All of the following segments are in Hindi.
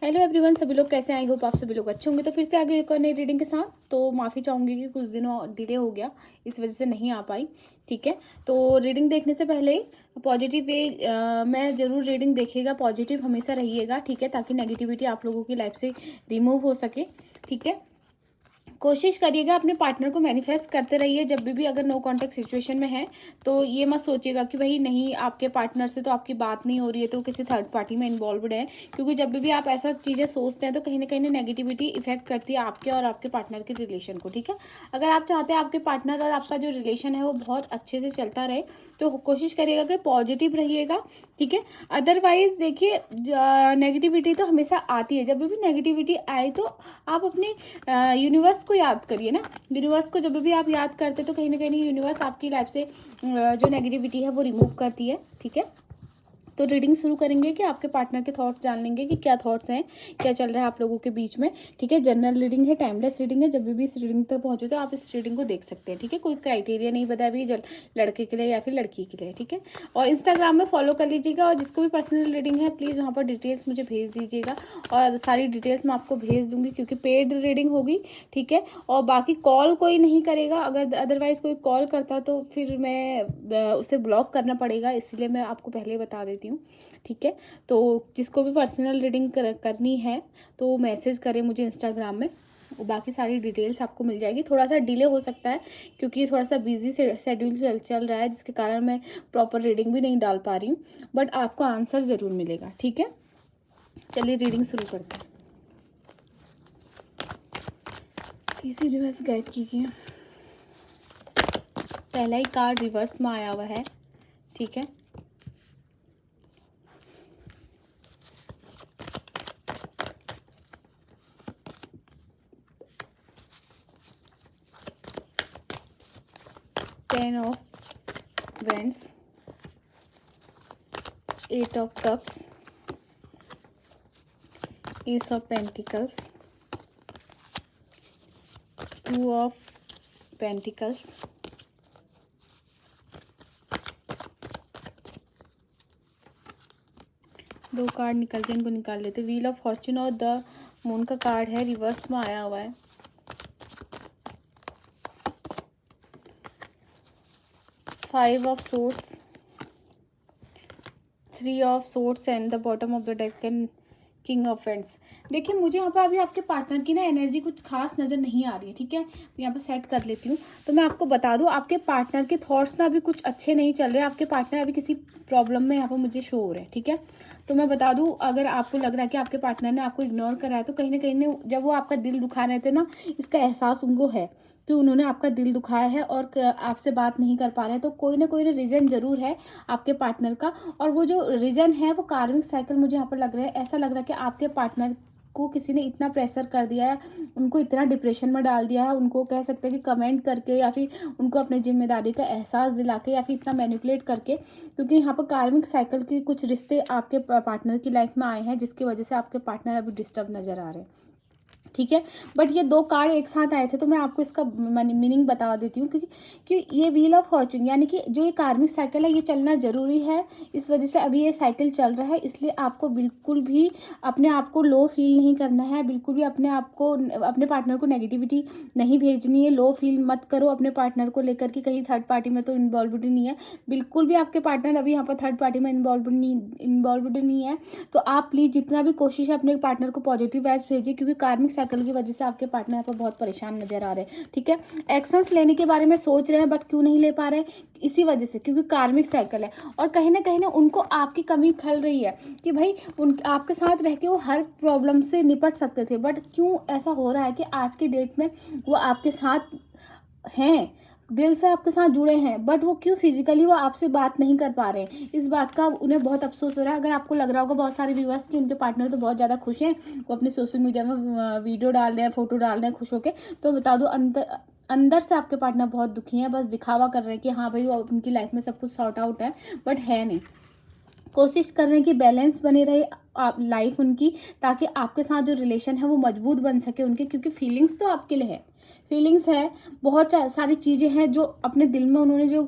हेलो एवरीवन, सभी लोग कैसे हैं? आई होप आप सभी लोग अच्छे होंगे। तो फिर से आगे एक और नई रीडिंग के साथ। तो माफ़ी चाहूँगी कि कुछ दिनों डिले हो गया, इस वजह से नहीं आ पाई। ठीक है, तो रीडिंग देखने से पहले पॉजिटिव वे मैं ज़रूर रीडिंग देखिएगा, पॉजिटिव हमेशा रहिएगा। ठीक है, ताकि नेगेटिविटी आप लोगों की लाइफ से रिमूव हो सके। ठीक है, कोशिश करिएगा अपने पार्टनर को मैनिफेस्ट करते रहिए जब भी अगर नो कांटेक्ट सिचुएशन में है। तो ये मत सोचिएगा कि भाई नहीं, आपके पार्टनर से तो आपकी बात नहीं हो रही है तो किसी थर्ड पार्टी में इन्वॉल्वड है। क्योंकि जब भी आप ऐसा चीज़ें सोचते हैं तो कहीं ना कहीं नेगेटिविटी इफेक्ट करती है आपके और आपके पार्टनर के रिलेशन को। ठीक है, अगर आप चाहते हैं आपके पार्टनर और आपका जो रिलेशन है वो बहुत अच्छे से चलता रहे तो कोशिश करिएगा कि पॉजिटिव रहिएगा। ठीक है, अदरवाइज देखिए नेगेटिविटी तो हमेशा आती है। जब भी नेगेटिविटी आए तो आप अपने यूनिवर्स को याद करिए ना। यूनिवर्स को जब भी आप याद करते तो कहीं ना कहीं यूनिवर्स आपकी लाइफ से जो नेगेटिविटी है वो रिमूव करती है। ठीक है, तो रीडिंग शुरू करेंगे कि आपके पार्टनर के थॉट्स जान लेंगे कि क्या थॉट्स हैं, क्या चल रहा है आप लोगों के बीच में। ठीक है, जनरल रीडिंग है, टाइमलेस रीडिंग है। जब भी इस रीडिंग तक पहुंचे तो आप इस रीडिंग को देख सकते हैं। ठीक है, कोई क्राइटेरिया नहीं बताया भी लड़के के लिए या फिर लड़की के लिए। ठीक है, और इंस्टाग्राम में फॉलो कर लीजिएगा और जिसको भी पर्सनल रीडिंग है प्लीज़ वहाँ पर डिटेल्स मुझे भेज दीजिएगा और सारी डिटेल्स मैं आपको भेज दूँगी क्योंकि पेड रीडिंग होगी। ठीक है, और बाकी कॉल कोई नहीं करेगा। अगर अदरवाइज़ कोई कॉल करता तो फिर मैं उसे ब्लॉक करना पड़ेगा, इसलिए मैं आपको पहले बता देती हूँ। ठीक है, तो जिसको भी पर्सनल रीडिंग करनी है तो मैसेज करें मुझे इंस्टाग्राम में, बाकी सारी डिटेल्स आपको मिल जाएगी। थोड़ा सा डिले हो सकता है क्योंकि थोड़ा सा बिजी शेड्यूल चल रहा है, जिसके कारण मैं प्रॉपर रीडिंग भी नहीं डाल पा रही हूँ, बट आपको आंसर ज़रूर मिलेगा। ठीक है, चलिए रीडिंग शुरू करते हैं। प्लीज़ यूनिवर्स गाइड कीजिए। पहला ही कार्ड रिवर्स में आया हुआ है। ठीक है, ten of wands, eight of cups, ace of pentacles, two of pentacles, दो कार्ड निकलते हैं, इनको निकाल लेते। व्हील ऑफ फॉर्चून और द मून का कार्ड है, रिवर्स में आया हुआ है। Five of swords, three of swords and the bottom of the deck and king of friends. देखिए मुझे यहाँ पर अभी आपके पार्टनर की ना एनर्जी कुछ खास नज़र नहीं आ रही है। ठीक है, यहाँ पर सेट कर लेती हूँ। तो मैं आपको बता दूँ आपके पार्टनर के थॉट्स ना अभी कुछ अच्छे नहीं चल रहे। आपके पार्टनर अभी किसी प्रॉब्लम में यहाँ पर मुझे शो हो रहे हैं। ठीक है, तो मैं बता दूँ अगर आपको लग रहा है कि आपके पार्टनर ने आपको इग्नोर करा है तो कहीं ना कहीं जब वो आपका दिल दुखा रहे थे ना, इसका एहसास उनको है कि उन्होंने आपका दिल दुखाया है और आपसे बात नहीं कर पा रहे हैं। तो कोई ना रीज़न ज़रूर है आपके पार्टनर का, और वो जो रीज़न है वो कार्मिक साइकिल मुझे यहाँ पर लग रहा है। ऐसा लग रहा है कि आपके पार्टनर को किसी ने इतना प्रेशर कर दिया है, उनको इतना डिप्रेशन में डाल दिया है, उनको कह सकते हैं कि कमेंट करके या फिर उनको अपनी जिम्मेदारी का एहसास दिला के या फिर इतना मैनिपुलेट करके। क्योंकि यहाँ पर कार्मिक साइकिल के कुछ रिश्ते आपके पार्टनर की लाइफ में आए हैं जिसकी वजह से आपके पार्टनर अभी डिस्टर्ब नज़र आ रहे हैं। ठीक है, बट ये दो कार्ड एक साथ आए थे तो मैं आपको इसका मीनिंग बता देती हूँ। क्योंकि ये व्हील ऑफ फॉर्चून यानी कि जो ये कार्मिक साइकिल है ये चलना ज़रूरी है। इस वजह से अभी ये साइकिल चल रहा है, इसलिए आपको बिल्कुल भी अपने आप को लो फील नहीं करना है। बिल्कुल भी अपने आप को, अपने पार्टनर को नेगेटिविटी नहीं भेजनी है। लो फील मत करो अपने पार्टनर को लेकर कि कहीं थर्ड पार्टी में तो इन्वॉल्वड नहीं है। बिल्कुल भी आपके पार्टनर अभी यहाँ पर थर्ड पार्टी में इन्वॉल्वड नहीं है। तो आप प्लीज़ जितना भी कोशिश है अपने पार्टनर को पॉजिटिव वाइब्स भेजिए, क्योंकि कार्मिक साइकिल की वजह से आपके पार्टनर यहाँ पर बहुत परेशान नजर आ रहे हैं। ठीक है, एक्शंस लेने के बारे में सोच रहे हैं बट क्यों नहीं ले पा रहे हैं, इसी वजह से, क्योंकि कार्मिक साइकिल है। और कहीं ना उनको आपकी कमी खल रही है कि भाई आपके साथ रह के वो हर प्रॉब्लम से निपट सकते थे, बट क्यों ऐसा हो रहा है कि आज की डेट में वो आपके साथ हैं, दिल से आपके साथ जुड़े हैं, बट वो क्यों फिजिकली वो आपसे बात नहीं कर पा रहे हैं। इस बात का उन्हें बहुत अफसोस हो रहा है। अगर आपको लग रहा होगा बहुत सारे व्यूअर्स कि उनके पार्टनर तो बहुत ज़्यादा खुश हैं, वो अपने सोशल मीडिया में वीडियो डाल रहे हैं, फोटो डाल रहे हैं खुश होकर, तो बता दो अंदर से आपके पार्टनर बहुत दुखी हैं। बस दिखावा कर रहे हैं कि हाँ भाई वो उनकी लाइफ में सब कुछ सॉर्ट आउट है, बट है नहीं। कोशिश कर रहे हैं कि बैलेंस बने रहे लाइफ उनकी, ताकि आपके साथ जो रिलेशन है वो मजबूत बन सके उनके, क्योंकि फीलिंग्स तो आपके लिए है। फीलिंग्स है, बहुत सारी चीज़ें हैं जो अपने दिल में उन्होंने जो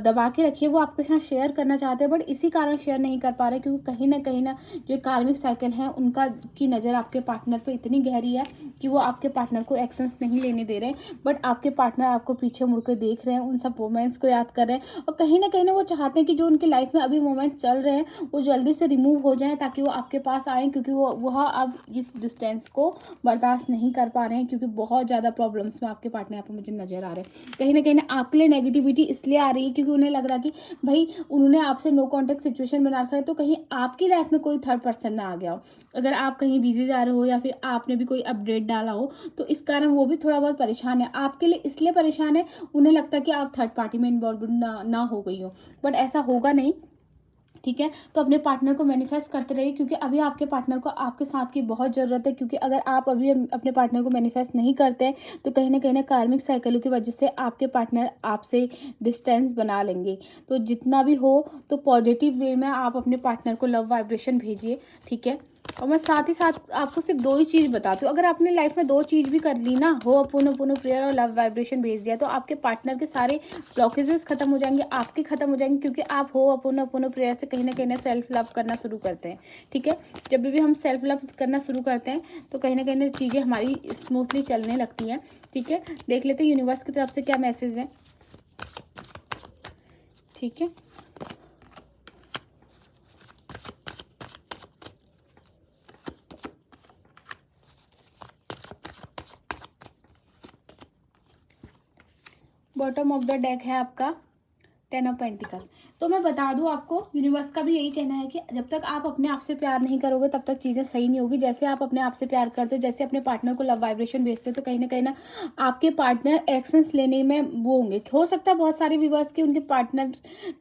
दबा के रखी है वो आपके साथ शेयर करना चाहते हैं, बट इसी कारण शेयर नहीं कर पा रहे क्योंकि कहीं ना जो कार्मिक साइकिल है उनका की नज़र आपके पार्टनर पे इतनी गहरी है कि वो आपके पार्टनर को एक्शंस नहीं लेने दे रहे हैं, बट आपके पार्टनर आपको पीछे मुड़ के देख रहे हैं, उन सब मोमेंट्स को याद कर रहे हैं और कहीं ना वो चाहते हैं कि जो उनकी लाइफ में अभी मोमेंट चल रहे हैं वो जल्दी से रिमूव हो जाएं ताकि वो आपके पास आएँ, क्योंकि वह अब इस डिस्टेंस को बर्दाश्त नहीं कर पा रहे हैं क्योंकि बहुत ज़्यादा प्रॉब्लम्स में आपके पार्टनर यहाँ पर मुझे नज़र आ रहे हैं। कहीं ना आपके लिए नेगेटिविटी इसलिए आ रही है क्योंकि उन्हें लग रहा है कि भाई उन्होंने आपसे नो कॉन्टेक्ट सिचुएशन बना रखा है, तो कहीं आपकी लाइफ में कोई थर्ड पर्सन ना आ गया हो। अगर आप कहीं बिजी जा रहे हो या फिर आपने भी कोई अपडेट डाला हो तो इस कारण वो भी थोड़ा बहुत परेशान है, आपके लिए इसलिए परेशान है, उन्हें लगता है कि आप थर्ड पार्टी में इन्वॉल्व ना हो गई हो, बट ऐसा होगा नहीं, ठीक है। तो अपने पार्टनर को मैनिफेस्ट करते रहिए क्योंकि अभी आपके पार्टनर को आपके साथ की बहुत ज़रूरत है, क्योंकि अगर आप अभी अपने पार्टनर को मैनिफेस्ट नहीं करते हैं तो कहीं ना कार्मिक साइकिलों की वजह से आपके पार्टनर आपसे डिस्टेंस बना लेंगे। तो जितना भी हो तो पॉजिटिव वे में आप अपने पार्टनर को लव वाइब्रेशन भेजिए, ठीक है। और मैं साथ ही साथ आपको सिर्फ 2 ही चीज़ बताती हूँ, अगर आपने लाइफ में 2 चीज़ भी कर ली ना, हो पुनो प्रेयर और लव वाइब्रेशन भेज दिया, तो आपके पार्टनर के सारे ब्लॉकेजेस खत्म हो जाएंगे, आपके खत्म हो जाएंगे, क्योंकि आप हो पुनो प्रेयर से कहीं ना सेल्फ लव करना शुरू करते हैं, ठीक है। जब भी हम सेल्फ लव करना शुरू करते हैं तो कहीं ना चीज़ें हमारी स्मूथली चलने लगती हैं, ठीक है। देख लेते हैं यूनिवर्स की तरफ से क्या मैसेज है, ठीक है। बॉटम ऑफ द डेक है आपका 10 ऑफ पेंटिकल्स। तो मैं बता दूं आपको, यूनिवर्स का भी यही कहना है कि जब तक आप अपने आप से प्यार नहीं करोगे तब तक चीज़ें सही नहीं होगी। जैसे आप अपने आप से प्यार करते हो, जैसे अपने पार्टनर को लव वाइब्रेशन भेजते हो, तो कहीं ना आपके पार्टनर एक्शंस लेने में वो होंगे। हो सकता है बहुत सारे व्यूअर्स के उनके पार्टनर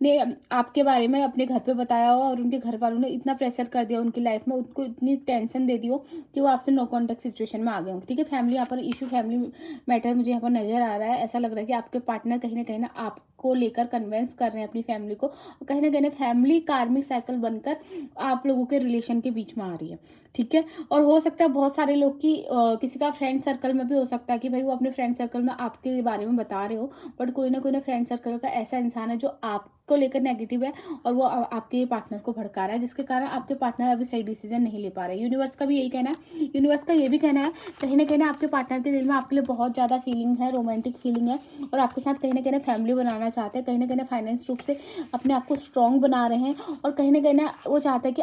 ने आपके बारे में अपने घर पर बताया हो और उनके घर वालों ने इतना प्रेशर कर दिया उनकी लाइफ में, उनको इतनी टेंशन दे दी हो कि वो आपसे नो कॉन्टेक्ट सिचुएशन में आ गए होंगे, ठीक है। फैमिली यहाँ पर इशू, फैमिली मैटर मुझे यहाँ पर नजर आ रहा है। ऐसा लग रहा है कि आपके पार्टनर कहीं ना आपको लेकर कन्विंस कर रहे हैं अपनी फैमिली को, कहीं ना फैमिली कार्मिक साइकिल बनकर आप लोगों के रिलेशन के बीच में आ रही है, ठीक है। और हो सकता है बहुत सारे लोग की किसी का फ्रेंड सर्कल में भी हो सकता है कि भाई वो अपने फ्रेंड सर्कल में आपके बारे में बता रहे हो, बट कोई ना फ्रेंड सर्कल का ऐसा इंसान है जो आपको लेकर नेगेटिव है और वो आपके पार्टनर को भड़का रहा है, जिसके कारण आपके पार्टनर अभी सही डिसीजन नहीं ले पा रहे। यूनिवर्स का भी यही कहना है, यूनिवर्स का ये भी कहना है कहीं ना आपके पार्टनर के दिल में आपके लिए बहुत ज़्यादा फीलिंग है, रोमांटिक फीलिंग है और आपके साथ कहीं ना फैमिली बनाना चाहते हैं, कहीं ना फाइनेंस रूप से अपने आप को स्ट्रॉन्ग बना रहे हैं और कहीं ना वो चाहते हैं कि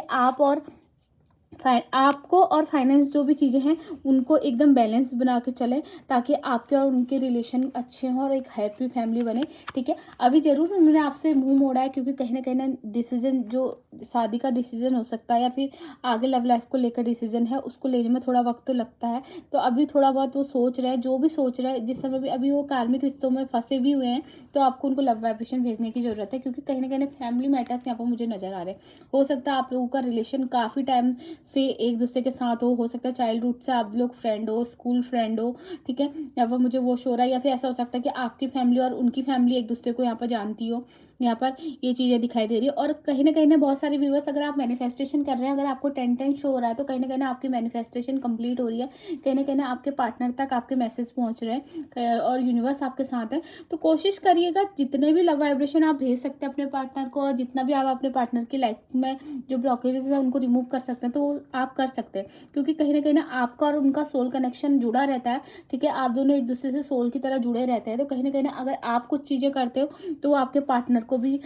आपको और फाइनेंस जो भी चीज़ें हैं उनको एकदम बैलेंस बना के चलें ताकि आपके और उनके रिलेशन अच्छे हों और एक हैप्पी फैमिली बने, ठीक है। अभी ज़रूर उन्होंने आपसे मुंह मोड़ा है क्योंकि कहीं ना डिसीजन जो शादी का डिसीजन हो सकता है या फिर आगे लव लाइफ को लेकर डिसीजन है उसको लेने में थोड़ा वक्त तो लगता है। तो अभी थोड़ा बहुत वो सोच रहे हैं, जो भी सोच रहे हैं, जिस समय भी अभी वो कार्मिक रिश्तों में फंसे भी हुए हैं, तो आपको उनको लव वाइब्रेशन भेजने की ज़रूरत है क्योंकि कहीं ना फैमिली मैटर्स यहाँ पर मुझे नज़र आ रहे हैं। हो सकता है आप लोगों का रिलेशन काफ़ी टाइम से एक दूसरे के साथ हो सकता है चाइल्डहुड से आप लोग फ्रेंड हो, स्कूल फ्रेंड हो, ठीक है। या फिर मुझे वो शो रहा है या फिर ऐसा हो सकता है कि आपकी फैमिली और उनकी फैमिली एक दूसरे को यहाँ पर जानती हो, यहाँ पर ये चीज़ें दिखाई दे रही है। और कहीं ना बहुत सारे व्यूअर्स, अगर आप मैनिफेस्टेशन कर रहे हैं, अगर आपको 10 शो हो रहा है तो कहीं ना आपकी मैनिफेस्टेशन कंप्लीट हो रही है, कहीं ना आपके पार्टनर तक आपके मैसेज पहुँच रहे हैं और यूनिवर्स आपके साथ है। तो कोशिश करिएगा जितने भी लव वाइब्रेशन आप भेज सकते हैं अपने पार्टनर को और जितना भी आप अपने पार्टनर की लाइफ में जो ब्लॉकेजेस है उनको रिमूव कर सकते हैं तो आप कर सकते हैं क्योंकि कहीं ना आपका और उनका सोल कनेक्शन जुड़ा रहता है, ठीक है। आप दोनों एक दूसरे से सोल की तरह जुड़े रहते हैं, तो कहीं ना अगर आप कुछ चीज़ें करते हो तो वो आपके पार्टनर को भी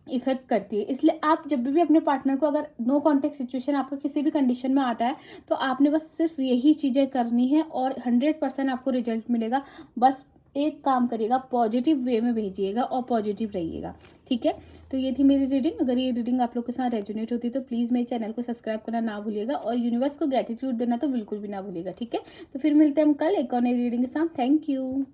इफेक्ट करती है। इसलिए आप जब भी अपने पार्टनर को, अगर नो कॉन्टेक्ट सिचुएशन आपका किसी भी कंडीशन में आता है तो आपने बस सिर्फ यही चीज़ें करनी है और 100% आपको रिजल्ट मिलेगा। बस एक काम करिएगा, पॉजिटिव वे में भेजिएगा और पॉजिटिव रहिएगा, ठीक है। तो ये थी मेरी रीडिंग। अगर ये रीडिंग आप लोग के साथ रेजोनेट होती है तो प्लीज़ मेरे चैनल को सब्सक्राइब करना ना भूलिएगा और यूनिवर्स को ग्रेटिट्यूड देना तो बिल्कुल भी ना भूलिएगा, ठीक है। तो फिर मिलते हैं हम कल एक और नई रीडिंग के साथ। Thank you.